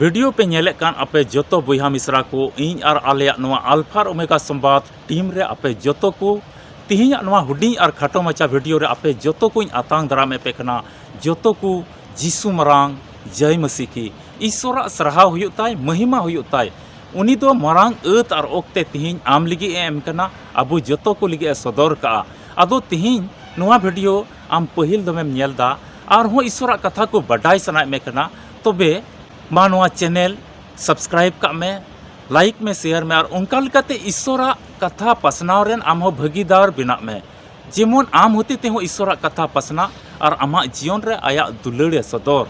Video पे नेले कान आपे जोतो बुहा मिश्रा को इन और आलिया नवा अल्फा ओमेगा संवाद टीम रे आपे जोतो को तिहिं नवा हुडी और खाटो माचा वीडियो रे आपे जोतो को आतांग दाराम पे कना जोतो को जीसु मरांग जय मसीह की ईश्वरा सराहा हुयुक ताय महिमा हुयुक ताय उनी दो मरांग अत और ओक्ते तिहिं आम लिगी एम कना अबु जोतो को लिगी सदर का अदो तिहिं नवा वीडियो आम पहिल दमेम नेलदा और हो ईश्वरा कथा को बडाय सनाय में कना तबे मा नवा चैनल सब्सक्राइब का में लाइक में शेयर में और उनका लेकाते ईश्वरा कथा पसनाव रेन आम हो भागीदार बिना में जेमन आम होते ते हो ईश्वरा कथा पसना और आमा जीवन रे आया दुलड़िया सदर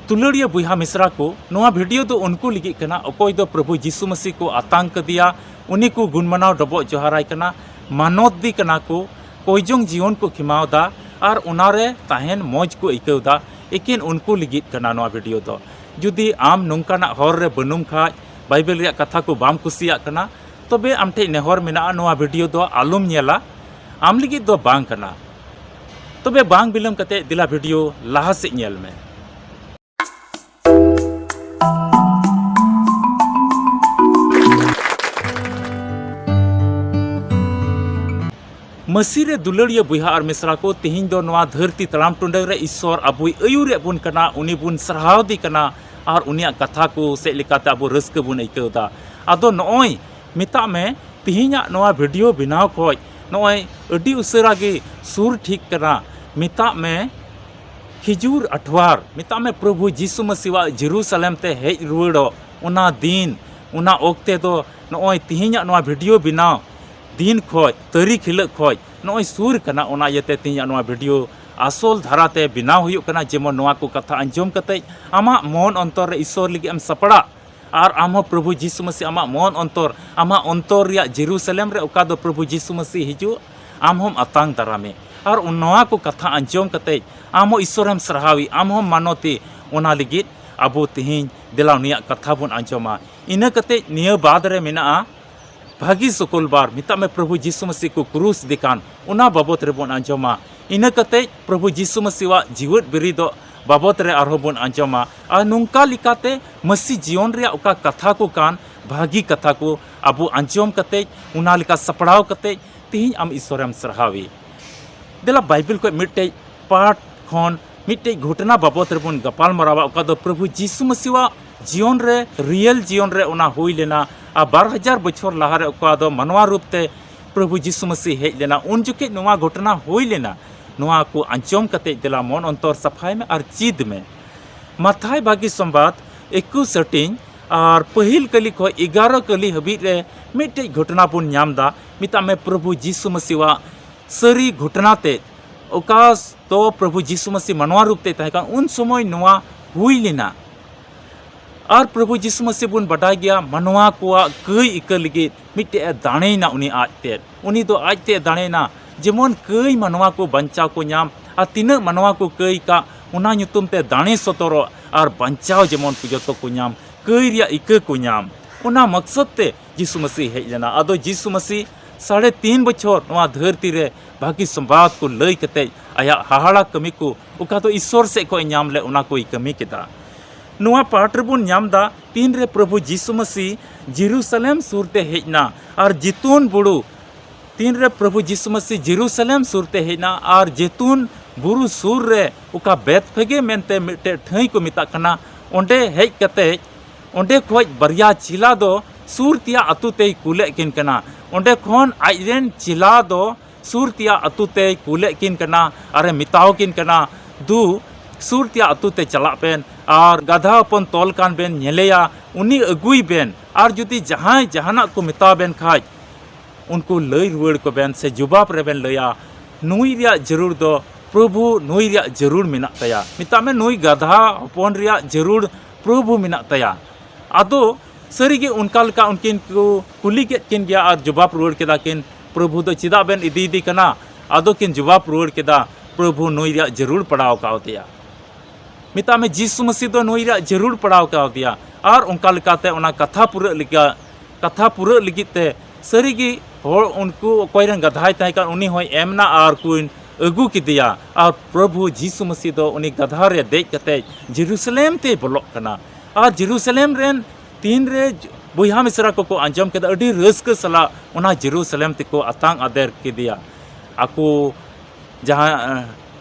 तुलड़िया बुहा मिश्रा को नवा वीडियो दो उनको लिगी कना अकोय दो प्रभु यीशु मसीह को आतांग दिया उन्हीं को गुणमनाव डबो जोहाराय कना मानोत दी कना को कोयजोंग जीवन को खिमावदा और उनारे ताहेन मौज को इकवदा एकिन उनको लिगी कना नवा वीडियो दो जुदी आम नौकाना हर रे बनुम खाज बाइबल रे कथा को बाम कुसिया कना तबे आम ठे नेहर मेना नवा वीडियो दो आलुम नेला आम लिगी दो बांग कना तबे बांग बिलम कते दिला वीडियो लाहा से नेल में मसीरे दुलड़िया बुहा और मिश्रा को तिहिं दो नवा धरती तलाम टुंडे रे ईश्वर अबुई अयुरे बुन कना उनी बुन सरहाव दी कना और उनिया कथा को से लेकाते अबु रस्क बुन इकौदा आदो नोय मिता में तिहिंया नवा वीडियो बनाव खोज नोय अडी उसरा गे सुर ठीक कना मिता में खिजूर अठवार मिता में प्रभु यीशु मसीह जेरूसलेम ते हेज रुवाड़ो उना दिन उना ओक्ते दो नोय तिहिंया नवा वीडियो बनाव दिन खोज तारीख हिलक खोज नोय सुर कना उना यते तिहिंया नवा वीडियो आसल धाराते बनाव हुयुक कना जेमन नवा को कथा अंजम कते आमा मन अंतर रे ईश्वर लगी एम सपड़ा और आम प्रभु यीशु मसीह आमा मन अंतर आमा अंतर रिया जेरूसलेम रे ओका दो प्रभु यीशु मसीह हिजु आम हम आतांग दारामे और नवा को कथा अंजम कते आम ईश्वर हम सरहावी आम हम मानोती उना लगी अबो तिहिं दिलाव निया कथा बन अंजमा इना कते निया बाद रे मेना भागी शुक्रवार मिता में प्रभु यीशु मसीह को क्रूस दिकान उना बाबत रे बन अंजमा इना कते प्रभु यीशु मसीह जीवत बिरिदो बाबत रे आरो बन अंजमा और नुंका लिकाते मसीह जीवन रे ओका कथा को कान भागी कथा को अबु अंजम कते उना लिका सपड़ाव कते तिहिं आम ईश्वर हम सरहावी देला बाइबल को मिटे पाठ खन मिटे घटना बाबत रे बन गपाल मरावा ओका दो प्रभु यीशु मसीह जीवन रे रियल जीवन रे उना हुई लेना आ 2000 बछर लहारे ओका दो मनवा रूप ते प्रभु यीशु मसीह हेज लेना उन जुके नवा घटना हुई लेना नवा को अंजम कते दिला मन अंतर सफाई में और चीद में मथाय भागी संवाद 21 सेटिंग और पहिल कली को 11 कली हबी रे मिटे घटना बन नामदा मिता में प्रभु यीशु मसीह सरी घटना ते ओकास तो प्रभु यीशु मसीह मनवा रूप ते तहका उन समय नवा हुई लेना और प्रभु यीशु मसीह बुन बडाय गया मनवा को कई इका लगी मिटे दाणेना उनी आजते उनी दो आजते दाणेना जेमन कई मनवा को बंचाव को नाम और तीना मनवा को कई का उना nyutum ते दाणे सतरो और बंचाव जेमन को जतो को नाम कई रिया इका को नाम उना मकसद ते यीशु मसीह हेज लेना आदो यीशु मसीह 3.5 बछर नवा धरती रे भागी संवाद को लई कते आया हाहाड़ा कमी को उका तो ईश्वर से को नाम ले उना कोई कमी केदा नवा पाठ रेबुन नामदा तीन रे प्रभु यीशु मसीह जेरूसलेम सुरते हेजना और जितून बुड़ू तीन रे प्रभु यीशु मसीह जेरूसलेम सुरते हेजना और जेतून बुरु सुर रे उका बेतफेगे मेनते मिटे ठई को मिता कना ओंडे हेज कते ओंडे खोज बरिया चिला दो सुरतिया अतुते कुले किन कना ओंडे खोन आइरेन चिला दो सुरतिया अतुते कुले किन कना अरे मिताव किन कना दू सुरतिया अतुते चला पेन और गधा अपन तोल कान बेन नेलेया उनी अगुई बेन और जुदी जहां जहाना को मिता बेन खाज उनको लई रुवाड़ को बेन से जुबाब रे बेन लया नुई रिया जरूर दो प्रभु नुई रिया जरूर मिना तया मिता में नुई गधा अपन रिया जरूर प्रभु मिना तया आदो सरीगे उनका लका उनकिन को कुली के किन गया और जुबाब रुवाड़ केदा किन प्रभु दो चिदा बेन इदी कना आदो किन जुबाब रुवाड़ केदा प्रभु नुई रिया जरूर पड़ाव कावतिया मिता में यीशु मसीह दो नुई रिया जरूर पड़ाव कावतिया और उनका लकाते उना कथा पूरा लिगिते सरीगे होर उनको कोई गधाय तहकान उनी होय एमना और कुन अगू किदिया और प्रभु यीशु मसीह दो उनी गधा रे देज कते जेरूसलेम ते बोलोक कना और जेरूसलेम रेन तीन रे बुहा मिसरा को आंजम केदा अडी रस्क सला उना जेरूसलेम तेको अतांग आदेर केदिया आको जहाँ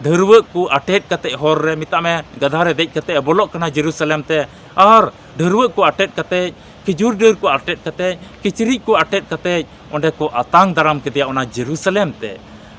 धरव को अटेट कते हर रे मिता में गधा रे देख कते बोलोक कना जेरूसलेम ते और धरव को अटेट कते खिजूर डर को अटेट कते किचरी को अटेट कते ओंडे को अतांग दाराम केदिया उना जेरूसलेम ते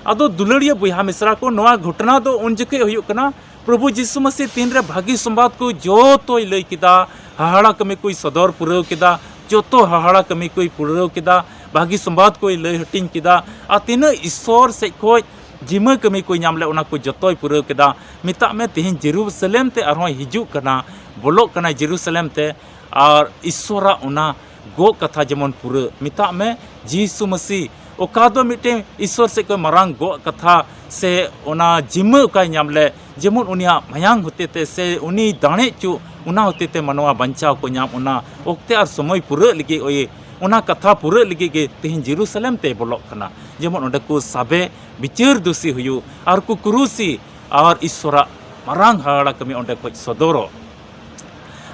आदो दुलड़िया बुहा मिसरा को नवा घटना दो उन जके हुयुक कना प्रभु यीशु मसीह तीन रे भागी संवाद को जो तो लई किदा हाहाड़ा कमी कोई सदर पुराव किदा जो तो हाहाड़ा कमी कोई पुराव किदा भागी संवाद को लई हटिंग किदा आ तीन ईश्वर से कोई जिमा कमी कोई नाम ले उना को जतोय पुराव किदा मिता में तिहिन जेरूसलेम ते आरो हिजुक कना बोलोक कना जेरूसलेम ते और ईश्वरा उना गो कथा जेमन पुरा मिता में यीशु मसीह ओका दो मिटे ईश्वर से कोई मरांग गो कथा से उना जिमा का नाम ले जेमन उनिया मयांग होते ते से उनी दाणे चु उना होते ते मनवा बंचाव को नाम उना ओक्ते और समय पुरा लगी ओए उना कथा पुरा लगी के तिहिन जेरूसलेम ते बोलोक कना जेमन ओंडे को साबे बिचार दोषी हुयु और को क्रूसी और ईश्वरा मरांग हाड़ा कमी ओंडे को सदरो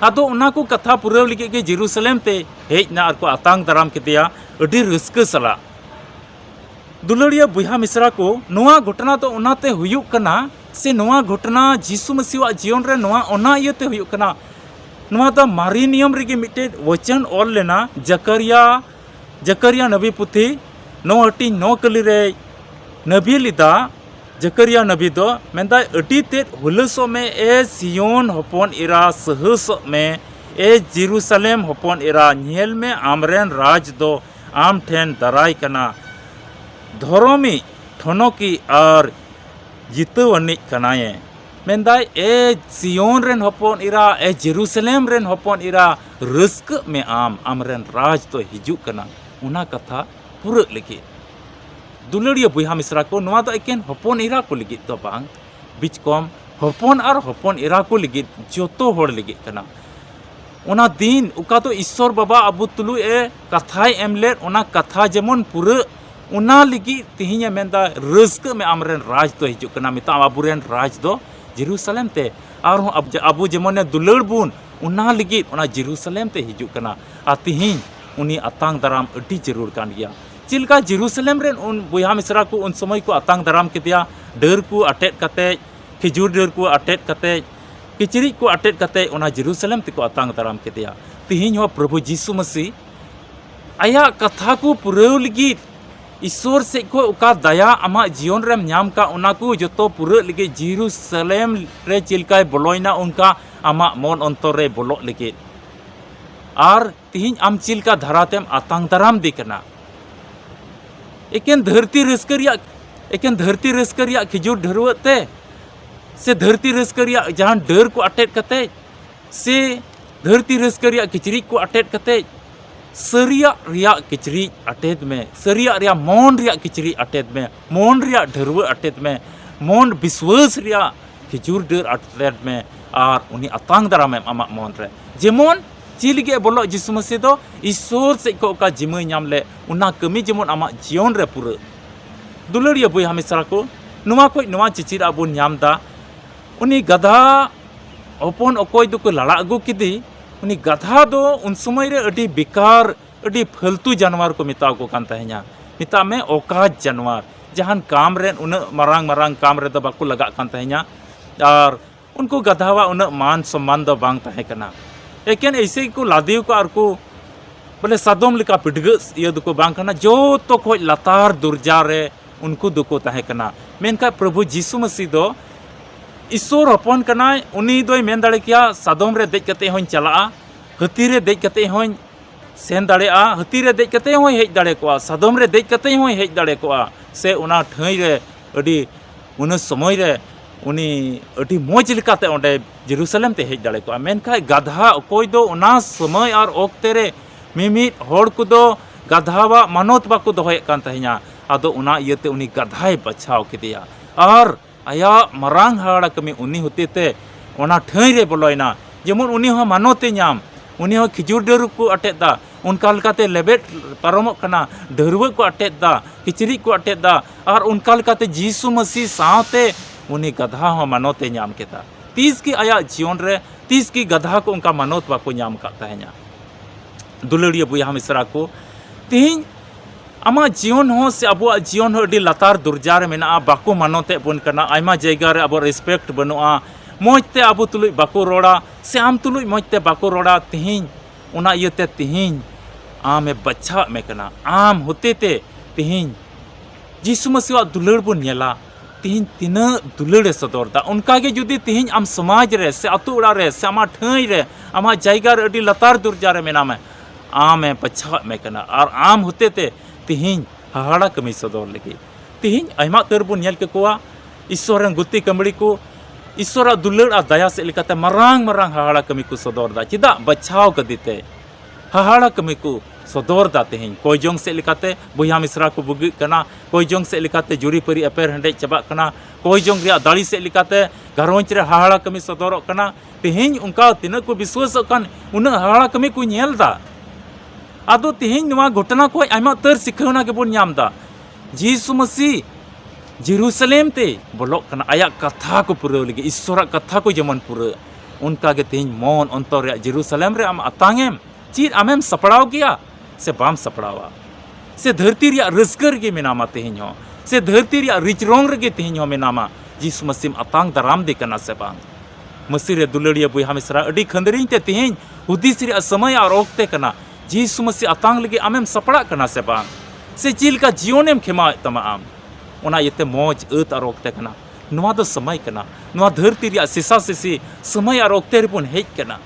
आदो उना को कथा पुरा लगी के जेरूसलेम ते हेजना और को अतांग दाराम केदिया अडी रस्क सला दुलड़िया बुहा मिसरा को नवा घटना तो उनाते हुयुक कना से नवा घटना यीशु मसीह जीवन रे नवा ओना इयते हुयुक कना नवा दा मारी नियम रेगे मिटे वचन ऑल लेना जकरिया नबी पुथी नो हटी नो कली रे नबी लिदा जकरिया नबी दो मेंदा अटी ते हुलसो में ए सियोन हपन इरा सहसो में ए जेरूसलेम हपन इरा नेल में आमरेन राज दो आम ठेन दराय कना धर्मी ठनोकी और जितवनिक कनाये मेंदा ए सियोन रेन हपन इरा ए जेरूसलेम रेन हपन इरा रस्क में आमरेन राज तो हिजुक कना उना कथा पुरा लगी दुलड़िया बुहा मिसरा को नवा दो एकेन हपन इरा को लगी तो बांग बीच कम हपन और हपन इरा को लगी जोतो होड़ लगी कना उना दिन उका तो ईश्वर बाबा अबू तुलु ए कथाय एमलेर उना कथा जेमन पुरा उना लगी तिहिnya मेंदा रस्क में आमरेन राज तो हिजुक कना मिता अबुरेन राज दो जेरूसलेम ते और अबू जेमन दुलड़ बुन उना लगी उना जेरूसलेम ते हिजुक कना आ तिहिं उनी अतांग दाराम अडी जरूर कान गया चिलका जेरूसलेम रेन उन बुहा मिसरा को उन समय को अतांग दाराम केदिया डर को अटेट कते खिजूर डर को अटेट कते किचरी को अटेट कते उना जेरूसलेम ते को अतांग दाराम केदिया तिहिं हो प्रभु यीशु मसीह आया कथा को पुराव लगी ईश्वर से को उका दया आमा जीवन रेम नाम का उना को जतो पुरा लगी जेरूसलेम रे चिलकाय बोलोइना उनका आमा मन अंतर रे बोलो लगी और तिहिं आम चिलका धरातेम अतांग दाराम दिकना एकेन धरती रस्करिया खिजूर ढरवते से धरती रस्करिया जहां डर को अटेट कते से धरती रस्करिया किचरी को अटेट कते सरिया रिया किचरी अटेत में सरिया रिया मौन रिया किचरी अटेत में मौन रिया ढरव अटेत में मौन विश्वास रिया खिजूर डर अटेत में और उनी अतांग दाराम आमा मौन रे जेमन चिलगे बोलो यीशु मसीह दो ईश्वर से को का जिमय नाम ले उना कमी जेमन आमा जीवन रे पुरा दुलड़िया बुहा मिसरा को नुवा को नुवा चिचिरा बुन नाम दा उनी गधा ओपन अकोय दो को लड़ा अगु किदी उनी गधा दो उन समय रे अडी बेकार अडी फालतू जानवर को मिताव को कान तह냐 मिता में औकात जानवर जहान काम रेन उन मरांग मरांग काम रे दो बाकु लगा कान तह냐 और उनको गधावा उन मान सम्मान दो बांग तहे कना एकेन ऐसे को लादियो को और को बोले सादोम लिका पिडगस ये दुको बांग कना जो तो कोई लतार दुर्जा रे उनको दुको तहे कना मेनका प्रभु यीशु मसीह दो ईश्वर हपन कना उनी दोय मेन दाड़े किया सादोम रे देज कते हों चला हाथी रे देज कते हों सेन दाड़ेआ हाथी रे देज कते हों हेज दाड़े को सादोम रे देज कते हों हेज दाड़े को से उना ठई रे अडी उन समय रे उनी अडी मौज लिकाते ओंडे जेरूसलेम ते हेज दाड़े को मेनका गधा कोई दो उना समय और ओक्ते रे मिमित होड़ को दो गधावा मानोत बाको दोहय कान तह냐 आदो उना इयते उनी गधाय बचाव केदिया और आया मरांग हाड़ा कमी उनी होते ते ओना ठई रे बोलोइना जेमन उनी हो मानोते नाम उनी हो खिजूर डर को अटेत दा उनका लकाते लेबेट पारमोक कना डरव को अटेत दा किचरी को अटेत दा और उनका लकाते यीशु मसीह साथे उनी गधा हो मानोते नाम केता तीस की आया जीवन रे तीस की गधा को उनका मानोत बाको नाम का तहना दुलड़िया बुया मिसरा को तीन आमा जीवन हो से अब जीवन हो अडी लतार दुर्जार में बाको मानोते बन करना आयमा जगह रे अब रेस्पेक्ट बनुआ मौजते अब तुलुई बाको रोड़ा से आम तुलुई मौजते बाको रोड़ा तिहिन उना इयते तिहिन आमे बच्चा में करना आम होते ते तिहिन जीसु मसीह दुलड़ बन नेला तिहिन तीना दुलड़ सदरदा उनका के जुदी तिहिन आम समाज रे से अतु उड़ा रे से आमा ठई रे आमा जगह रे अडी लतार दुर्जार में नाम आमे बच्चा में करना और आम होते ते तिहिन हाड़ा कमी सदर लगे तिहिन आयमा तरबुन नेल के कोआ ईश्वर गुत्ती कमड़ी को ईश्वर दुलड़ आ दया से लेकाते मरांग मरांग हाड़ा कमी को सदरदा चिदा बचाव कदीते हाड़ा कमी को सदरदा तिहिन कोई जोंग से लेकाते बुया मिश्रा को बुगी कना कोई जोंग से लेकाते जुरी परी अपेर हंडे चबा कना कोई जोंग रिया दाड़ी से लेकाते घरोंच रे हाड़ा कमी सदरक कना तिहिन उनका तिना को विश्वास कन उन हाड़ा कमी को नेलदा आदो तिहिन नवा घटना को आयमा तर सिखावना के बन नामदा जीसु मसीह जेरूसलेम ते बोलोक कना आया कथा को पूरा लगे ईश्वर कथा को जमन पूरा उनका के तिहिन मन अंतर रे जेरूसलेम रे आम अतांगेम चीज आमेम सपड़ाव किया से बाम सपड़ावा से धरती रिया रस्कर के मेनामा तिहिन हो से धरती रिया रिचरोंग रे तिहिन हो मेनामा जीसु मसीह अतांग दराम दे कना से बांग मसीह रे दुलड़िया बुया मिश्रा अडी खंदरिन ते तिहिन हुदिस रे समय और ओक्ते कना जीसु मसीह अतांग लगे आमेम सपड़ा कना से बांग से चील का जीवनेम खेमा तमा आम उना येते मौज अत और ओक्ते कना नवा दो समय कना नवा धरती रिया सिसा सिसी समय और ओक्ते रे बन हेज कना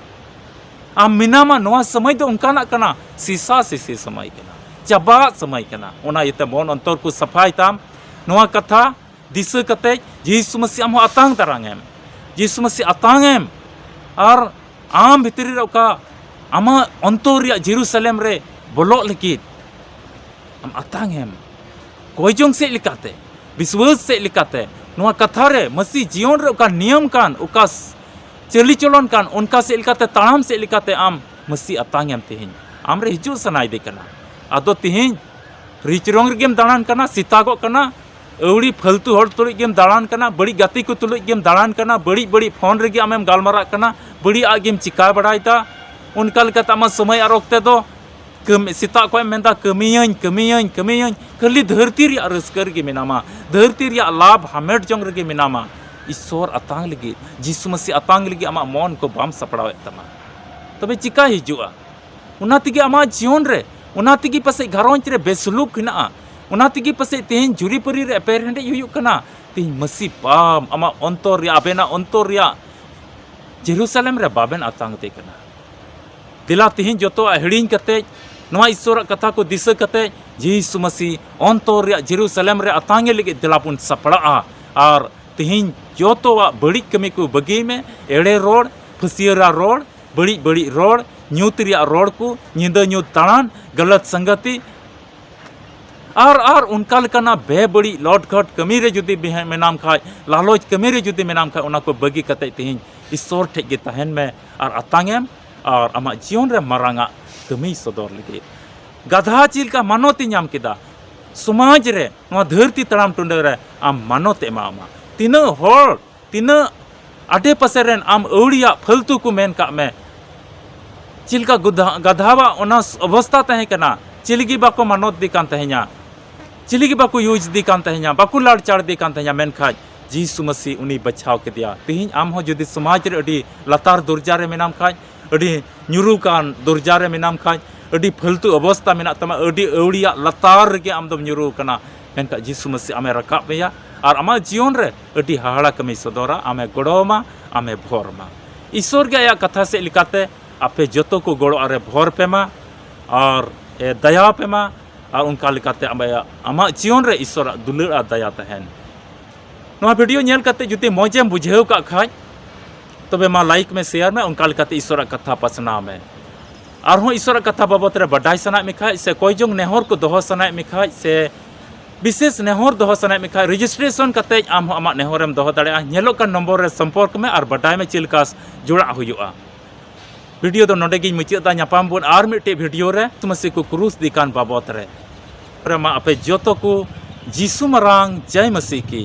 आम मिनामा नवा समय दो उनकाना कना सिसा सिसी समय कना चाबा समय कना उना येते मन अंतर को सफाई ताम नवा कथा दिशा कते जीसु मसीह आम अतांग दरांगेम जीसु मसीह अतांगेम और आम भितरी रे का आमा अंतर जेरूसलेम रे बोलो लगित आम अतांगेम कोई जोंग से लिकाते विश्वास से लिकाते नवा कथा रे मसीह जीवन रे उका नियम कान उका चली चलन कान उनका से लिकाते ताड़ाम से लिकाते आम मसीह अतांगेम तिहिन आम रे हिजू सनाई दे कना आदो तिहिन रिचरोंग गेम दाड़ान कना सीतागो कना अवड़ी फालतू हर तुलुई गेम दाड़ान कना बड़ी गाती को तुलुई गेम दाड़ान कना बड़ी बड़ी फोन रे आमेम गालमारा कना बड़ी आ गेम चिका बड़ाईता उनका लेकाते आमा समय और ओक्ते दो सीता को मेंदा कमियन कमियन कमियन खाली धरती रे रस्कर गे मेनामा धरती रे लाभ हामेट जोंग रे मेनामा ईश्वर अतांग लगे जीसु मसीह अतांग लगे आमा मन को बाम सपड़ावे तमा तबे चिका हिजुआ उना तिगे आमा जीवन रे उना तिगे पसे घरोंच रे बेसलूक हिना उना तिगे पसे तेन जुरी परी रे पेर हंडे हुयु कना तेन मसीह पाम आमा अंतर रे आबेना अंतर रे जेरूसलेम रे बाबेन अतांग ते कना दिला तिहिन जोतो हिड़िंग कते नवा ईश्वर कथा को दिशा कते जीसु मसीह अंतर रे जेरूसलेम रे अतांगे लगे दिलापुन सपड़ा और तिहिन जोतो बड़ी कमी को बगी में एड़े रोड फसियरा रोड बड़ी बड़ी रोड न्यूत रिया रोड को निंदा न्यूत ताड़ान गलत संगति और उनका लकना बे बड़ी लौटघट कमी रे जुदी मेनाम खाय लालोच कमी रे जुदी मेनाम खाय उना को बगी कते तिहिन ईश्वर ठे गे तहन में और अतांगेम और आमा जीवन रे मारांगा कमी सदर लगे गधा चिल का मानोती नाम किदा समाज रे नवा धरती तड़ाम टुंडे रे आम मानोत एमामा तीना होर तीना आटे पासे रेन आम अवड़िया फालतू को मेन का में चिलका गधावा ओना अवस्था तहे कना चिलगी बाको मानोत दी कान तहे냐 चिलगी बाको यूज दी कान तहे냐 बाको लाड़ चाड़ दी कान तहे냐 मेन खाज जीसु मसीह उनी बचाव के दिया तिहिन आम हो जुदी समाज रे अडी लतार दुर्जारे मेनाम खाज अडी न्यूरू कान दुर्जारे मेनाम खाज अडी फालतू अवस्था मेना तमा अडी अवड़िया लतार गे आम दम न्यूरू कना मेनका जीसु मसीह आमे रकाब मेया और आमा जीवन रे अडी हाड़ा कमी सदरा आमे गड़ोमा आमे भोरमा ईश्वर के आया कथा से लिकाते आपे जतो को गड़ो आरे भोर पेमा और दया पेमा और उनका लिकाते आमा जीवन रे ईश्वर दुलड़ दया तहन नवा वीडियो नेल कते जुते मौजेम बुझेव का खाज तबे मा लाइक में शेयर में उनका लिकाते ईश्वर कथा पसना में और हो ईश्वर कथा बाबत रे बडाई सना मिखाय से कोई जोंग नेहर को दोह सना मिखाय से विशेष नेहर दोह सना मिखाय रजिस्ट्रेशन कते आम आमा नेहरम दोह दाड़े नेलो का नंबर रे संपर्क में और बडाई में चिलकास जुड़ा हुआ वीडियो दो नोडे गिन मुचादा नापाम बोन आर मिटे वीडियो रे मसीह को क्रूस दिकान बाबत रे मा आपे जोतो को जीसु मरांग जय मसीह की।